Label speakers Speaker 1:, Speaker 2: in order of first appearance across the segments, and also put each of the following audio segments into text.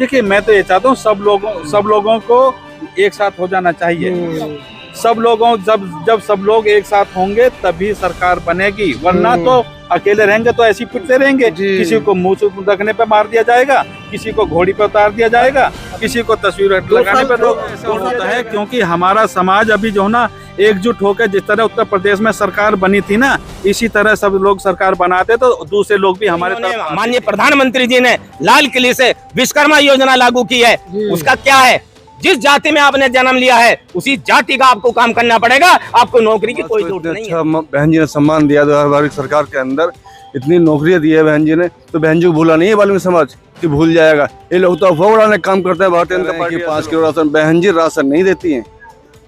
Speaker 1: देखिए मैं तो ये चाहता हूँ सब लोगों को एक साथ हो जाना चाहिए। जब सब लोग एक साथ होंगे तभी सरकार बनेगी, वरना तो अकेले रहेंगे तो ऐसे पिटते रहेंगे। किसी को मुंह रखने पे मार दिया जाएगा, किसी को घोड़ी पे उतार दिया जाएगा, किसी को तस्वीर लगाने पे ऐसा होता है। क्योंकि हमारा समाज अभी जो है ना एकजुट होकर, जिस तरह उत्तर प्रदेश में सरकार बनी थी ना, इसी तरह सब लोग सरकार बनाते तो दूसरे लोग भी हमारे तरफ।
Speaker 2: माननीय प्रधानमंत्री जी ने लाल किले से विश्वकर्मा योजना लागू की है, उसका क्या है? जिस जाति में आपने जन्म लिया है उसी जाति का आपको काम करना पड़ेगा, आपको नौकरी की कोई जरूरत नहीं है।
Speaker 3: अच्छा बहन जी ने सम्मान दिया 2012 की सरकार के अंदर, इतनी नौकरियां दी है बहन जी ने, तो बहन जी को भूला नहीं है वाल्मीकि समाज कि भूल जाएगा। ये लोग तो अफवाह उड़ाने काम करते हैं। Bharatiya Janata party 5 kilo ration, बहन जी राशन नहीं देती हैं,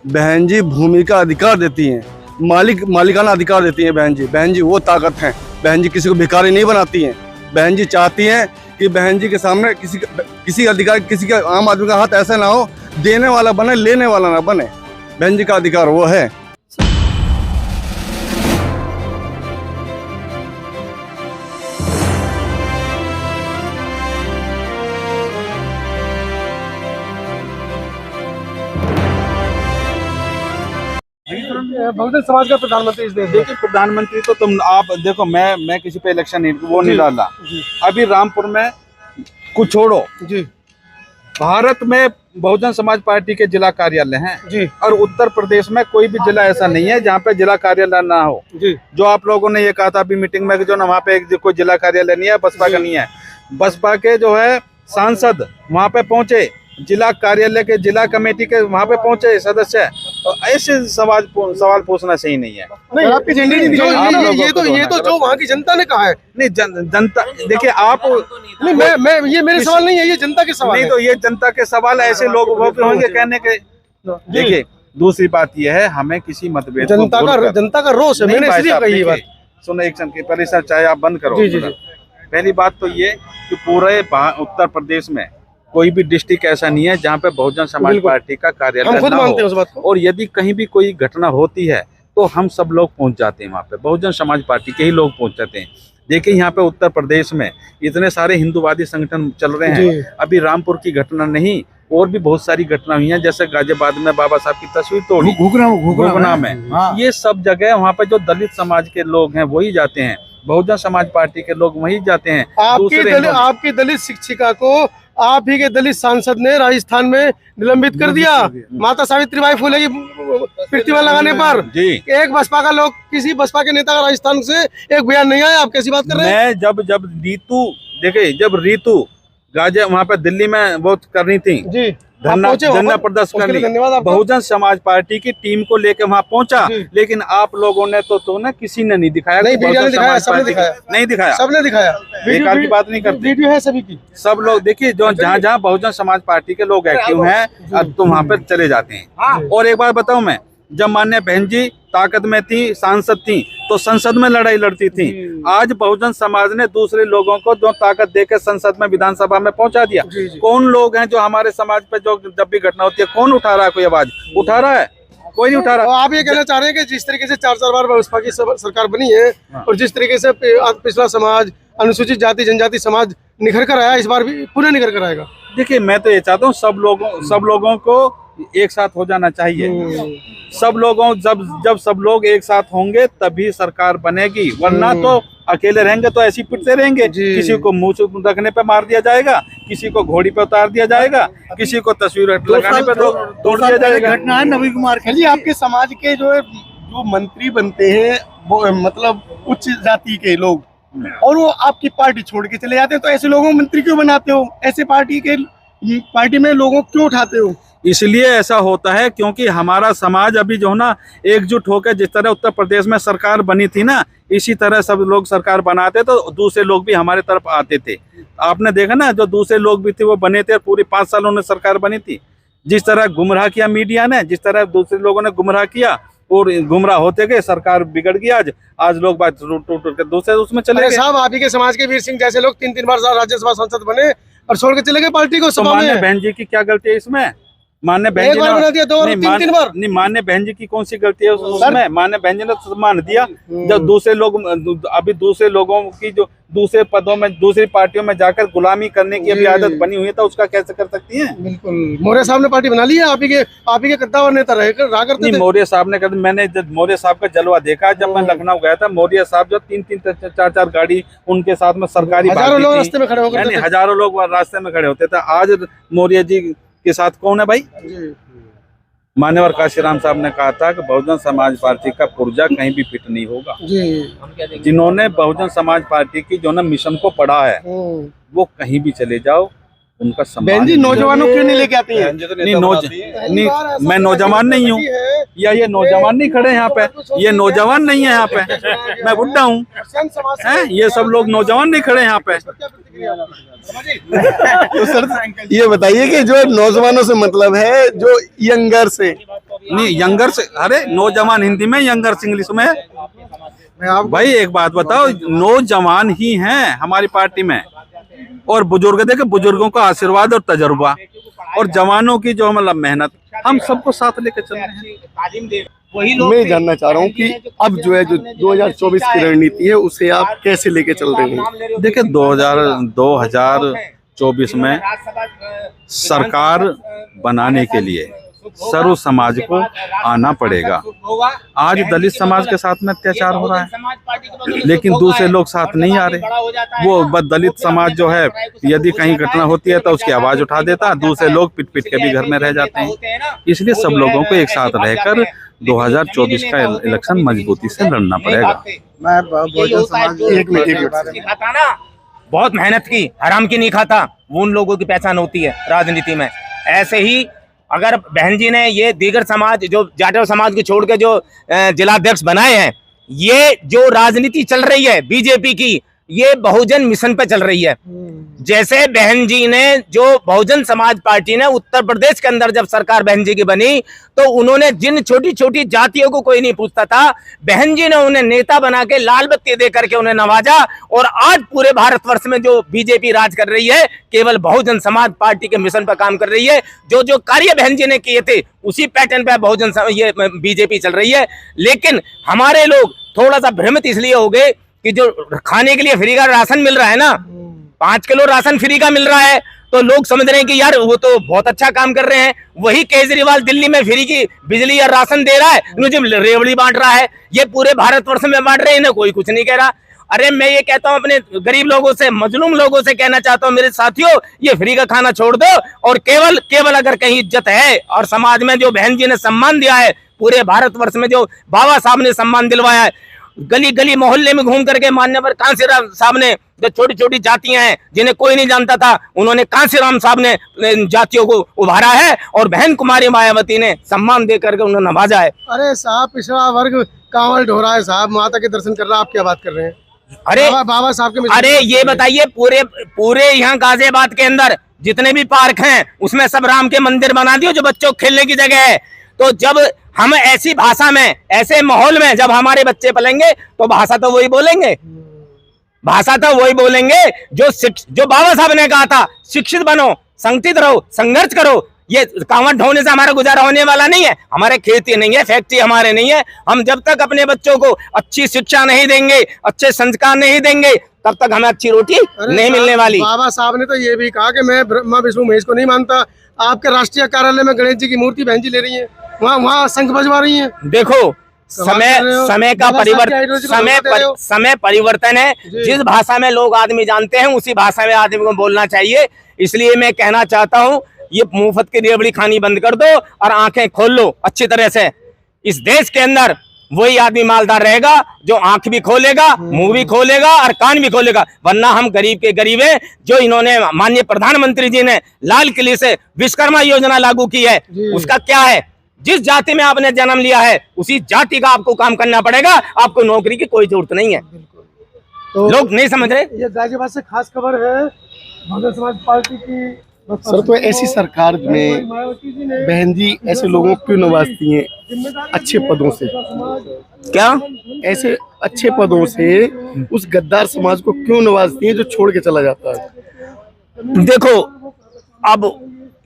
Speaker 3: बहन जी भूमि का अधिकार देती हैं, मालिकाना अधिकार देती हैं। बहन जी वो ताकत है। बहन जी किसी को भिखारी नहीं बनाती हैं। बहन जी चाहती हैं कि बहन जी के सामने किसी अधिकार, किसी का आम आदमी का हाथ ऐसा ना हो, देने वाला बने, लेने वाला ना बने। बहन जी का अधिकार वो है।
Speaker 4: बहुजन समाज का प्रधानमंत्री इस देश में।
Speaker 1: देखिए प्रधानमंत्री तो तुम आप देखो, मैं किसी पे इलेक्शन नहीं डाला। अभी रामपुर में कुछ छोड़ो
Speaker 4: जी,
Speaker 1: भारत में बहुजन समाज पार्टी के जिला कार्यालय हैं
Speaker 4: जी,
Speaker 1: और उत्तर प्रदेश में कोई भी जिला ऐसा नहीं है जहाँ पे जिला कार्यालय ना हो
Speaker 4: जी।
Speaker 1: जो आप लोगों ने ये कहा था अभी मीटिंग में कि जो ना वहाँ पे कोई जिला कार्यालय नहीं है, बसपा का नहीं है। बसपा के जो है सांसद वहाँ पे पहुंचे, जिला कार्यालय के जिला कमेटी के वहाँ पे पहुंचे सदस्य, तो ऐसे सवाल पूछना सही नहीं है।
Speaker 4: नहीं, आपकी झंडी नहीं दिखाई। ये तो जो वहाँ की जनता ने कहा है।
Speaker 1: नहीं जनता देखिए आप
Speaker 4: नहीं, मैं ये मेरे सवाल नहीं है, ये जनता के सवाल
Speaker 1: नहीं
Speaker 4: है।
Speaker 1: तो ये जनता के सवाल ऐसे लोग होंगे कहने के। देखिए दूसरी बात यह है, हमें किसी मतभेद
Speaker 4: जनता का रोष है। मैंने इसलिए कही ये बात।
Speaker 1: सुनो एक सेकंड, पहले सर चाहे आप बंद करो।
Speaker 4: जी।
Speaker 1: पहली बात तो ये कि पूरे उत्तर प्रदेश में कोई भी डिस्ट्रिक्ट ऐसा नहीं है जहाँ पे बहुजन समाज पार्टी का कार्यालय ना हो। और यदि कहीं भी कोई घटना होती है तो हम सब लोग पहुंच जाते हैं वहाँ पे, बहुजन समाज पार्टी के ही लोग पहुंच जाते हैं। देखिए यहाँ पे उत्तर प्रदेश में इतने सारे हिंदूवादी संगठन चल रहे हैं। अभी रामपुर की घटना नहीं, और भी बहुत सारी घटना हुई हैं, जैसे गाजियाबाद में बाबा साहब की तस्वीर तोड़ी, घुघना में। ये सब जगह वहाँ पे जो दलित समाज के लोग हैं वही जाते हैं, बहुजन समाज पार्टी के लोग वही जाते हैं।
Speaker 4: आपकी दलित शिक्षिका को आप ही के दलित सांसद ने राजस्थान में निलंबित कर दिया माता सावित्रीबाई फुले की प्रतिमा लगाने पर। एक बसपा का लोग, किसी बसपा के नेता का राजस्थान से एक बयान नहीं आया। आप कैसी बात कर रहे हैं?
Speaker 1: मैं जब रीतू गाजिया वहाँ पे दिल्ली में वो करनी थी
Speaker 4: जी,
Speaker 1: धरना प्रदर्शन करनी, बहुजन समाज पार्टी की टीम को लेकर वहाँ पहुंचा, लेकिन आप लोगों ने तो ना किसी ने नहीं दिखाया।
Speaker 4: नहीं दिखाया, सबने दिखाया।
Speaker 1: बेकार की बात नहीं करते,
Speaker 4: वीडियो है सभी की।
Speaker 1: सब लोग देखिए, जो जहाँ बहुजन समाज पार्टी के लोग एक्टिव हैं तो वहाँ पर चले जाते हैं। और एक बात बताऊं, मैं जब मान्य बहन जी ताकत में थी, सांसद थी, तो संसद में लड़ाई लड़ती थी। आज बहुजन समाज ने दूसरे लोगों को जो ताकत देकर संसद में, विधानसभा में पहुंचा दिया। कौन लोग हैं जो हमारे समाज पे जो जब भी घटना होती है कौन उठा रहा है? कोई आवाज उठा रहा है? कोई नहीं उठा रहा।
Speaker 4: आप ये कहना चाह रहे हैं कि जिस तरीके से 4 बार बसपा की सरकार बनी है और जिस तरीके से पिछड़ा समाज, अनुसूचित जाति जनजाति समाज निखर कर आया, इस बार भी पुनः निखर कर आएगा।
Speaker 1: देखिए मैं तो ये चाहता हूँ सब लोगों को एक साथ हो जाना चाहिए। जब सब लोग एक साथ होंगे तभी सरकार बनेगी, वरना तो अकेले रहेंगे तो ऐसे पिटते रहेंगे। किसी को मुंह रखने पे मार दिया जाएगा, किसी को घोड़ी पे उतार दिया जाएगा, किसी को तस्वीर लगाने पे तोड़ दिया जाएगा।
Speaker 4: घटना है नवीन कुमार जी, आपके समाज के जो मंत्री बनते हैं वो मतलब उच्च जाति के लोग, और वो आपकी पार्टी छोड़ के चले जाते हैं, तो ऐसे लोगों को मंत्री क्यों बनाते हो? ऐसे पार्टी में लोगों को क्यों उठाते हो?
Speaker 1: इसलिए ऐसा होता है क्योंकि हमारा समाज अभी जो है ना एकजुट होकर, जिस तरह उत्तर प्रदेश में सरकार बनी थी ना, इसी तरह सब लोग सरकार बनाते तो दूसरे लोग भी हमारे तरफ आते थे। आपने देखा ना, जो दूसरे लोग भी थे वो बने थे, पूरी 5 साल उन्होंने सरकार बनी थी। जिस तरह गुमराह किया मीडिया ने, जिस तरह दूसरे लोगों ने गुमराह किया और गुमराह होते गए, सरकार बिगड़ गई। आज लोग बात टूट के दूसरे उसमें चले गए।
Speaker 4: साहब, आप ही के समाज के वीर सिंह जैसे लोग 3 बार राज्यसभा सांसद बने और छोड़ के चले गए पार्टी को।
Speaker 1: बहन जी की क्या गलती है इसमें? मान्य बहन
Speaker 4: एक
Speaker 1: जी
Speaker 4: बार बना दिया, दो बार, तीन बार।
Speaker 1: नहीं, मान्य बहन जी की कौन सी गलती है उसमें? मान्य बहन जी ने तो मान दिया। जब दूसरे लोग अभी दूसरे लोगों की जो दूसरे पदों में दूसरी पार्टियों में जाकर गुलामी करने की अभी आदत बनी हुई है, तो उसका कैसे कर सकती है?
Speaker 4: बिल्कुल, मौर्य साहब ने पार्टी बना ली है, आप ही के कद्दावर नेता रहा करते
Speaker 1: नहीं,
Speaker 4: थे।
Speaker 1: मौर्य साहब ने कर, मैंने जब मौर्य साहब का जलवा देखा, जब मैं लखनऊ गया था, मौर्य साहब जो 3-3 4-4 गाड़ी उनके साथ में सरकारी
Speaker 4: हजारों लोग
Speaker 1: थी।
Speaker 4: रास्ते में खड़े होकर
Speaker 1: यानी हजारों लोग रास्ते में खड़े होते थे। आज मौर्य जी के साथ कौन है भाई? मान्यवर काशीराम साहब ने कहा था कि बहुजन समाज पार्टी का पुर्जा कहीं भी फिट नहीं होगा। जिन्होंने बहुजन समाज पार्टी की जो ना मिशन को पढ़ा है, वो कहीं भी चले जाओ, उनका सम्मान।
Speaker 4: जी नौजवानों क्यों नहीं लेके आती है?
Speaker 1: नहीं, मैं नौजवान नहीं हूँ, या ये नौजवान नहीं खड़े यहाँ पे, ये नौजवान नहीं है यहाँ पे, मैं बुढ़ा हूँ, ये सब लोग नौजवान नहीं खड़े यहाँ पे।
Speaker 3: तो सर ये बताइए कि जो नौजवानों से मतलब है, जो यंगर से
Speaker 1: नहीं, यंगर से, अरे नौजवान हिंदी में, यंगर इंग्लिश में। भाई एक बात बताओ, नौजवान ही हैं हमारी पार्टी में, और बुजुर्ग देखे, बुजुर्गों का आशीर्वाद और तजुर्बा, और जवानों की जो मतलब मेहनत, हम सबको साथ लेकर चल रहे हैं।
Speaker 3: मैं जानना चाह रहा हूँ कि अब जो है, जो 2024 की रणनीति है, उसे आप कैसे लेके चल रहे हैं?
Speaker 1: देखिए 2024 में सरकार बनाने के लिए सर्व समाज को आना पड़ेगा। आज दलित समाज के साथ में अत्याचार हो रहा है, लेकिन दूसरे लोग साथ नहीं आ रहे। वो बस दलित समाज जो है, यदि कहीं घटना होती है तो उसकी आवाज उठा देता है, दूसरे लोग पिट पिट के भी घर में रह जाते हैं। इसलिए सब लोगों को एक साथ रहकर 2024 का इलेक्शन मजबूती से लड़ना पड़ेगा।
Speaker 3: मैं बहुजन समाज
Speaker 2: बहुत मेहनत की, हराम की नहीं खाता, वो उन लोगों की पहचान होती है राजनीति में। ऐसे ही अगर बहन जी ने ये दीगर समाज, जो जाटव समाज को छोड़ के जो जिलाध्यक्ष बनाए हैं, ये जो राजनीति चल रही है बीजेपी की, ये बहुजन मिशन पे चल रही है। जैसे बहन जी ने, जो बहुजन समाज पार्टी ने उत्तर प्रदेश के अंदर जब सरकार बहन जी की बनी, तो उन्होंने जिन छोटी छोटी जातियों को कोई नहीं पूछता था, बहन जी ने उन्हें नेता बना के लाल बत्ती दे करके उन्हें नवाजा। और आज पूरे भारतवर्ष में जो बीजेपी राज कर रही है, केवल बहुजन समाज पार्टी के मिशन पर काम कर रही है। जो जो कार्य बहन जी ने किए थे, उसी पैटर्न पे बहुजन ये बीजेपी चल रही है। लेकिन हमारे लोग थोड़ा सा भ्रमित इसलिए हो गए कि जो खाने के लिए फ्री का राशन मिल रहा है ना, 5 किलो राशन फ्री का मिल रहा है, तो लोग समझ रहे हैं कि यार वो तो बहुत अच्छा काम कर रहे हैं। वही केजरीवाल दिल्ली में फ्री की बिजली या राशन दे रहा है, मुझे रेवड़ी बांट रहा है, ये पूरे भारतवर्ष में बांट रहे हैं ना, कोई कुछ नहीं कह रहा। अरे मैं ये कहता हूं अपने गरीब लोगों से, मजलूम लोगों से कहना चाहता हूं, मेरे साथियों, ये फ्री का खाना छोड़ दो, और केवल अगर कहीं इज्जत है और समाज में जो बहन जी ने सम्मान दिया है, पूरे भारतवर्ष में जो बाबा साहब ने सम्मान दिलवाया है, गली गली मोहल्ले में घूम करके मान्यवर कांसीराम साहब ने, जो छोटी छोटी जातियां हैं जिन्हें कोई नहीं जानता था, उन्होंने कांसीराम साहब ने जातियों को उभारा है, और बहन कुमारी मायावती ने सम्मान दे करके उन्हें नवाजा है।
Speaker 4: अरे साहब, पिछड़ा वर्ग कांवड़ ढोरा है साहब, माता के दर्शन कर रहा है, आप क्या बात कर रहे हैं?
Speaker 2: अरे
Speaker 4: बाबा साहब के,
Speaker 2: अरे ये बताइए, पूरे यहाँ गाजियाबाद के अंदर जितने भी पार्क हैं, उसमें सब राम के मंदिर बना दिए, जो बच्चों को खेलने की जगह है। तो जब हम ऐसी भाषा में, ऐसे माहौल में जब हमारे बच्चे पलेंगे, तो भाषा तो वही बोलेंगे, भाषा तो वही बोलेंगे जो बाबा साहब ने कहा था, शिक्षित बनो, संगठित रहो, संघर्ष करो। ये कांवड़ ढोने से हमारा गुजारा होने वाला नहीं है। हमारे खेती नहीं है, फैक्ट्री हमारे नहीं है। हम जब तक अपने बच्चों को अच्छी शिक्षा नहीं देंगे, अच्छे संस्कार नहीं देंगे, तब तक हमें अच्छी रोटी नहीं मिलने वाली।
Speaker 4: बाबा साहब ने तो ये भी कहा कि मैं ब्रह्मा विष्णु महेश को नहीं मानता। आपके राष्ट्रीय कार्यालय में गणेश जी की मूर्ति बहन जी ले रही है, वहाँ शंख बजवा रही है।
Speaker 2: देखो, समय का परिवर्तन, समय परिवर्तन है। जिस भाषा में लोग आदमी जानते हैं, उसी भाषा में आदमी को बोलना चाहिए। इसलिए मैं कहना चाहता हूँ, ये मुफ्त की रेवड़ी खानी बंद कर दो और आंखें खोल लो अच्छी तरह से। इस देश के अंदर वही आदमी मालदार रहेगा जो आंख भी खोलेगा, मुंह भी खोलेगा और कान भी खोलेगा। वरना हम गरीब के गरीब हैं। जो इन्होंने माननीय प्रधानमंत्री जी ने लाल किले से विश्वकर्मा योजना लागू की है, उसका क्या है? जिस जाति में आपने जन्म लिया है, उसी जाति का आपको काम करना पड़ेगा। आपको नौकरी की कोई जरूरत नहीं है। तो लोग नहीं समझ रहे।
Speaker 4: ये गाजियाबाद से खास खबर है, बहुजन समाज पार्टी की।
Speaker 3: सर, तो ऐसी सरकार में बहन जी ऐसे लोगों को क्यों नवाजती हैं अच्छे पदों से?
Speaker 2: क्या
Speaker 3: ऐसे अच्छे पदों से उस गद्दार समाज को क्यों नवाजती हैं जो छोड़ के चला जाता है?
Speaker 2: देखो, अब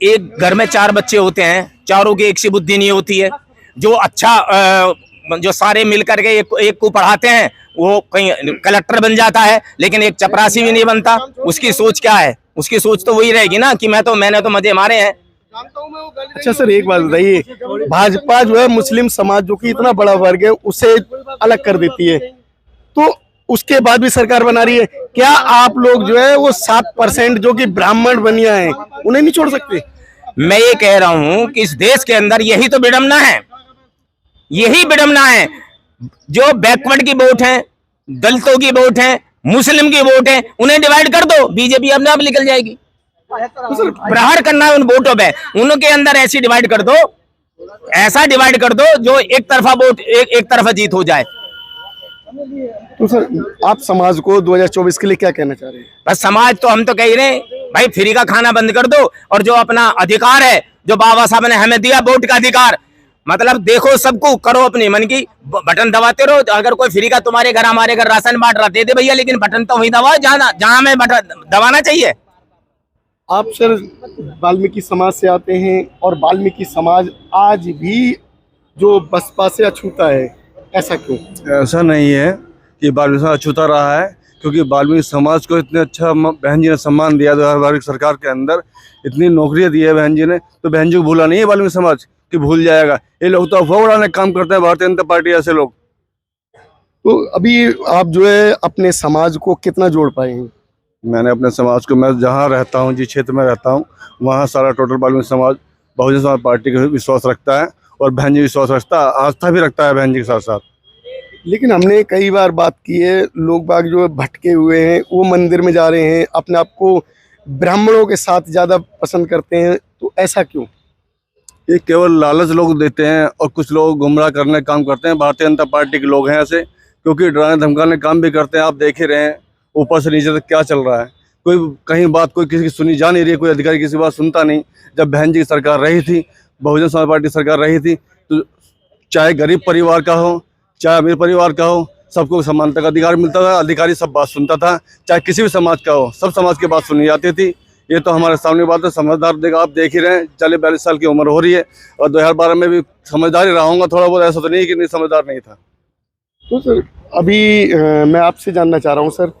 Speaker 2: एक घर में 4 बच्चे होते हैं, चारों की एक सी बुद्धि नहीं होती है। जो अच्छा जो सारे मिल करके एक को पढ़ाते हैं वो कहीं कलेक्टर बन जाता है, लेकिन एक चपरासी भी नहीं बनता। उसकी सोच क्या है? उसकी सोच तो वही रहेगी ना कि मैंने तो मजे मारे हैं।
Speaker 4: अच्छा सर, एक बात बताइए, भाजपा जो है मुस्लिम समाज जो कि इतना बड़ा वर्ग है उसे अलग कर देती है, तो उसके बाद भी सरकार बना रही है। क्या आप लोग जो है वो 7% जो कि ब्राह्मण बनिया हैं उन्हें नहीं छोड़ सकते?
Speaker 2: मैं ये कह रहा हूं कि इस देश के अंदर यही तो विडम्बना है, यही विडम्बना है। जो बैकवर्ड की वोट है, दलितों की वोट है, मुस्लिम की वोट है, उन्हें डिवाइड कर दो, बीजेपी अपने आप निकल जाएगी। प्रहार करना है उन वोटों पे, उनके अंदर ऐसी डिवाइड कर दो, ऐसा डिवाइड कर दो जो एक तरफा वोट एक तरफा जीत हो जाए।
Speaker 4: तो सर आप समाज को 2024 के लिए क्या कहना चाह रहे हैं?
Speaker 2: बस समाज तो हम तो कह रहे हैं भाई फ्री का खाना बंद कर दो, और जो अपना अधिकार है जो बाबा साहब ने हमें दिया वोट का अधिकार, मतलब देखो सबको करो अपनी मन की, बटन दबाते रहो। अगर कोई फ्री का तुम्हारे घर हमारे घर राशन बांट रहा दे भैया, लेकिन बटन तो वही दबाओ जहां हमें बटन दबाना चाहिए।
Speaker 4: आप सर वाल्मीकि समाज से आते हैं और वाल्मीकि समाज आज भी जो बसपा से अछूता है, ऐसा क्यों?
Speaker 3: ऐसा नहीं है कि वाल्मीकि समाज अछूता रहा है, क्योंकि वाल्मीकि समाज को इतने अच्छा बहन जी ने सम्मान दिया 2012 सरकार के अंदर, इतनी नौकरियां दी है बहन जी ने, तो बहन जी को भूला नहीं है वाल्मीकि समाज कि भूल जाएगा। ये लोग तो अफवाह उड़ाने का काम करते हैं, भारतीय जनता पार्टी ऐसे लोग।
Speaker 4: तो अभी आप जो है अपने समाज को कितना जोड़ पाए हैं?
Speaker 3: मैंने अपने समाज को, मैं जहाँ रहता हूँ, जिस क्षेत्र में रहता हूँ, वहाँ सारा टोटल वाल्मीकि समाज बहुजन समाज पार्टी का विश्वास रखता है, और बहन जी विश्वास रखता है, आस्था भी रखता है बहन जी के साथ साथ।
Speaker 4: लेकिन हमने कई बार बात की है, लोग बाग जो भटके हुए हैं वो मंदिर में जा रहे हैं, अपने आप को ब्राह्मणों के साथ ज़्यादा पसंद करते हैं, तो ऐसा क्यों?
Speaker 3: ये केवल लालच लोग देते हैं, और कुछ लोग गुमराह करने का काम करते हैं। भारतीय जनता पार्टी के लोग हैं ऐसे, क्योंकि डराने धमकाने काम भी करते हैं। आप देख ही रहे हैं ऊपर से नीचे तक क्या चल रहा है। कोई कहीं बात कोई किसी की सुनी जा नहीं रही, कोई अधिकारी किसी बात सुनता नहीं। जब बहन जी की सरकार रही थी, बहुजन समाज पार्टी सरकार रही थी, तो चाहे गरीब परिवार का हो चाहे अमीर परिवार का हो, सबको समानता का अधिकार मिलता था। अधिकारी सब बात सुनता था, चाहे किसी भी समाज का हो, सब समाज की बात सुनी जाती थी। ये तो हमारे सामने बात है। समझदार देखा, आप देख ही रहे हैं, 40-42 साल की उम्र हो रही है, और 2012 में भी समझदार ही रहा हूँगा थोड़ा बहुत, ऐसा तो नहीं कि नहीं समझदार नहीं था।
Speaker 4: तो सर अभी मैं आपसे जानना चाह रहा हूँ सर,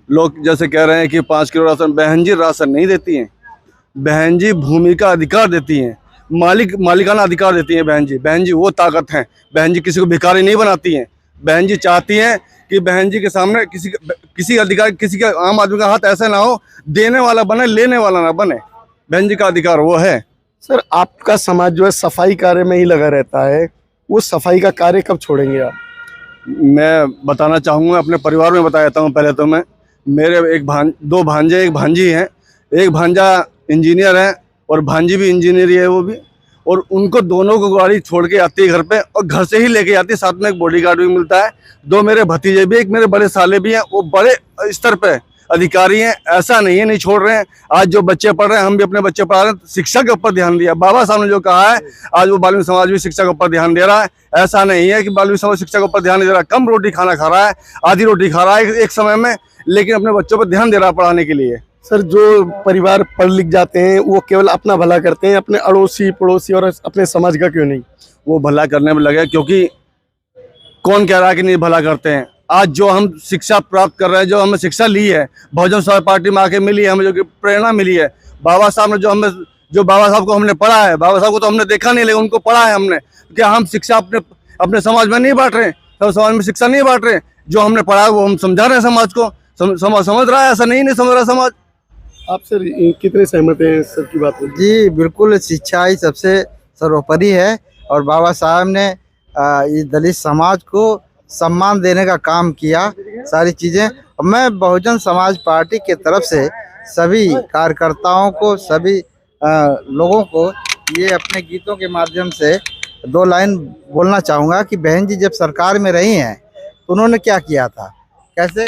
Speaker 3: लोग जैसे कह रहे हैं कि 5 किलो राशन, बहन जी राशन नहीं देती हैं। बहन जी भूमि का अधिकार देती हैं, मालिकाना अधिकार देती हैं। बहन जी वो ताकत हैं। बहन जी किसी को भिखारी नहीं बनाती हैं। बहन जी चाहती हैं कि बहन जी के सामने किसी अधिकार, किसी का आम आदमी का हाथ ऐसा ना हो, देने वाला बने, लेने वाला ना बने। बहन जी का अधिकार वो है।
Speaker 4: सर आपका समाज जो है सफाई कार्य में ही लगा रहता है, वो सफाई का कार्य कब छोड़ेंगे आप?
Speaker 3: मैं बताना चाहूँगा, अपने परिवार में बता देता हूँ। पहले तो मैं, मेरे दो भांजे एक भांजी हैं। एक भांजा इंजीनियर है और भांजी भी इंजीनियर ही है वो भी, और उनको दोनों को गाड़ी छोड़ के आती है घर पे, और घर से ही लेके आती है, साथ में एक बॉडीगार्ड भी मिलता है। 2 मेरे भतीजे भी, एक मेरे बड़े साले भी हैं, वो बड़े स्तर पे अधिकारी हैं। ऐसा नहीं है नहीं छोड़ रहे हैं। आज जो बच्चे पढ़ रहे हैं, हम भी अपने बच्चे पढ़ा रहे हैं, शिक्षा के ऊपर ध्यान दिया। बाबा साहब ने जो कहा है, आज वो वाल्मीकि समाज भी शिक्षा के ऊपर ध्यान दे रहा है। ऐसा नहीं है कि वाल्मीकि समाज शिक्षा के ऊपर ध्यान नहीं दे रहा। कम रोटी खाना खा रहा है, आधी रोटी खा रहा है एक समय में, लेकिन अपने बच्चों पर ध्यान दे रहा है पढ़ाने के लिए।
Speaker 4: सर जो परिवार पढ़ लिख जाते हैं वो केवल अपना भला करते हैं, अपने अड़ोसी पड़ोसी और अपने समाज का क्यों नहीं?
Speaker 3: वो भला करने में लगे, क्योंकि कौन कह रहा है कि नहीं भला करते हैं। आज जो हम शिक्षा प्राप्त कर रहे हैं, जो हमने शिक्षा ली है, बहुजन समाज पार्टी में आके मिली है, हमें जो प्रेरणा मिली है, बाबा साहब ने जो बाबा साहब को हमने पढ़ा है, बाबा साहब को तो हमने देखा नहीं, लेकिन उनको पढ़ा है हमने। क्या हम शिक्षा अपने समाज में नहीं बांट रहे? सब समाज में शिक्षा नहीं बांट रहे। जो हमने पढ़ा है वो हम समझा रहे हैं समाज को। समाज समझ रहा है, ऐसा नहीं समझ रहा समाज।
Speaker 4: आप सर कितने सहमत हैं सर की बात में?
Speaker 5: जी बिल्कुल, शिक्षा ही सबसे सर्वोपरि है, और बाबा साहब ने इस दलित समाज को सम्मान देने का काम किया, सारी चीज़ें। मैं बहुजन समाज पार्टी के तरफ से सभी कार्यकर्ताओं को, सभी लोगों को ये अपने गीतों के माध्यम से 2 लाइन बोलना चाहूँगा कि बहन जी जब सरकार में रही हैं तो उन्होंने क्या किया था, कैसे